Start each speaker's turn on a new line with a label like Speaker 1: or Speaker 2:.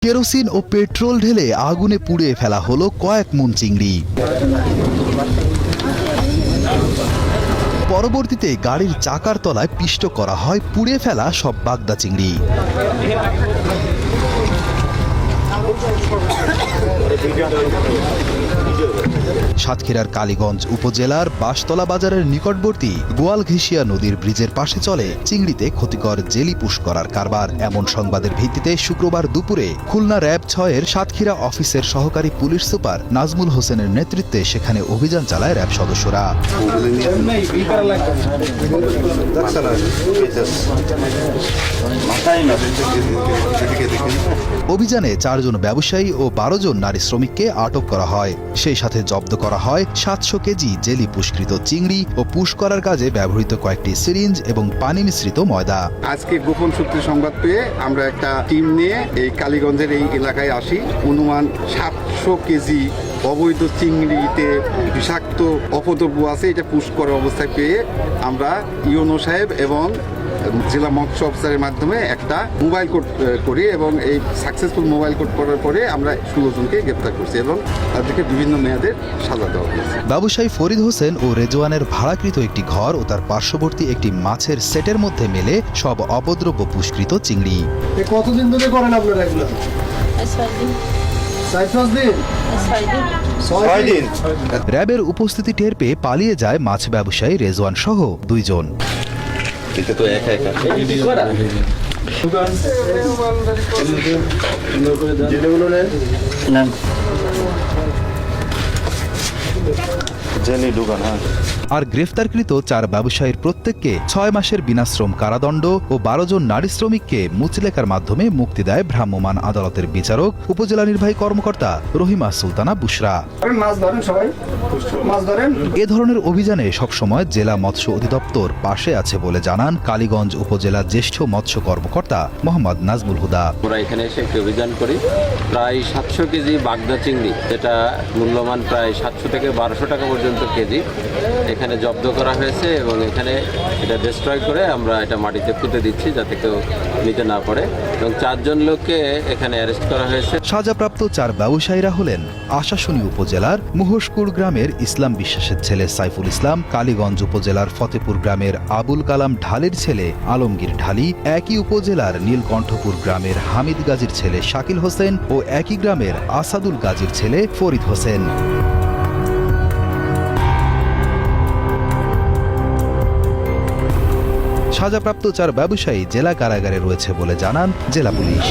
Speaker 1: Kerosene ও petrol ঢেলে আগুনে পুড়িয়ে ফেলা হলো কয়েক মণ চিংড়ি। পরবর্তীতে গাড়ির চাকার তলায় পিষ্ট করা হয় পুড়িয়ে ফেলা সব বাগদা চিংড়ি। সাতক্ষীরার কালীগঞ্জ উপজেলার বাঁশতলা বাজারের নিকটবর্তী গোয়ালঘেঁষিয়া নদীর ব্রিজের পাশে চলে চিংড়িতে ক্ষতিকর জেলি পুশ করার কারবার। এমন সংবাদের ভিত্তিতে শুক্রবার দুপুরে খুলনা র্যাব ৬-এর সাতক্ষীরা অফিসের সহকারী পুলিশ সুপার নাজমুল হোসেনের নেতৃত্বে সেখানে অভিযান চালায় র্যাব সদস্যরা। অভিযানে ৪ জন ব্যবসায়ী ও ১২ জন নারী শ্রমিককে আটক করা হয়। সেই সাথে জব্দ করা হয় ৭০০ কেজি জেলি পুষ্কৃত চিংড়ি ও পুশ করার কাজে ব্যবহৃত কয়েকটি সিরিঞ্জ এবং পানি মিশ্রিত ময়দা।
Speaker 2: আজকে গোপন সূত্রে সংবাদ পেয়ে আমরা একটা টিম নিয়ে এই কালীগঞ্জের এই এলাকায় আসি। অনুমান ৭০০ কেজি অবৈধ চিংড়িতে বিষাক্ত অপদ্রব্য আছে, এটা পুশ করার অবস্থায় পেয়ে আমরা ইউনো সাহেব এবং জেলা মৎস্য অফিসারের মাধ্যমে একটা মোবাইল কোড করি এবং এই সাকসেসফুল মোবাইল কোড করার পরে আমরা ১৬ জনকে গ্রেপ্তার করছি এবং তাদেরকে বিভিন্ন মেয়াদের সাজা দেওয়া হয়েছে।
Speaker 1: ব্যবসায়ী ফরিদ হোসেন ও রেজওয়ানের ভাড়াকৃত একটি ঘর ও তার পার্শ্ববর্তী একটি মাছের সেটের মধ্যে মেলে সব অপদ্রব্য পুষ্কৃত চিংড়ি।
Speaker 3: কতদিন ধরে করেন আপনারা এগুলো? 6 দিন।
Speaker 1: র্যাবের উপস্থিতি টের পেয়ে পালিয়ে যায় মাছ ব্যবসায়ী রেজওয়ান সহ ২ জন। আর গ্রেফতারকৃত ৪ ব্যবসায়ীর প্রত্যেককে ৬ মাসের বিনাশ্রম কারাদণ্ড ও ১২ জন নারী শ্রমিককে মুচলেকার মাধ্যমে মুক্তি দেয় ভ্রাম্যমাণ আদালতের বিচারক উপজেলা নির্বাহী কর্মকর্তা রহিমা সুলতানা বুশরা। এ ধরনের অভিযানে সবসময় জেলা মৎস্য অধিদপ্তর পাশে আছে বলে জানান কালীগঞ্জ উপজেলার জ্যেষ্ঠ মৎস্য কর্মকর্তা মোহাম্মদ নাজমুল হুদা।
Speaker 4: আমরা এখানে এসে একটি অভিযান করি। প্রায় ৭০০ কেজি বাগদা চিংড়ি, যেটা মূল্যমান প্রায় ৭০০ থেকে ১২০০ টাকা পর্যন্ত কেজি, এখানে জব্দ করা হয়েছে এবং এখানে এটা ডিস্ট্রয় করে আমরা এটা মাটিতে পুঁতে দিচ্ছি যাতে কেউ নিতে না পারে এবং ৪ জন লোককে এখানে অ্যারেস্ট করা হয়েছে।
Speaker 1: সাজাপ্রাপ্ত ৪ ব্যবসায়ীরা হলেন আশাশুনি উপজেলার মুহসকুর গ্রামের ইসলাম বিশ্বাসের ছেলে সাইফুল ইসলাম, কালীগঞ্জ উপজেলার ফতেপুর গ্রামের আবুল কালাম ঢালির ছেলে আলমগীর ঢালি, একই উপজেলার নীলকণ্ঠপুর গ্রামের হামিদ গাজীর ছেলে শাকিল হোসেন ও একই গ্রামের আসাদুল গাজীর ছেলে ফরিদ হোসেন। সাজাপ্রাপ্ত ৪ ব্যবসায়ী জেলা কারাগারে রয়েছে বলে জানান জেলা পুলিশ।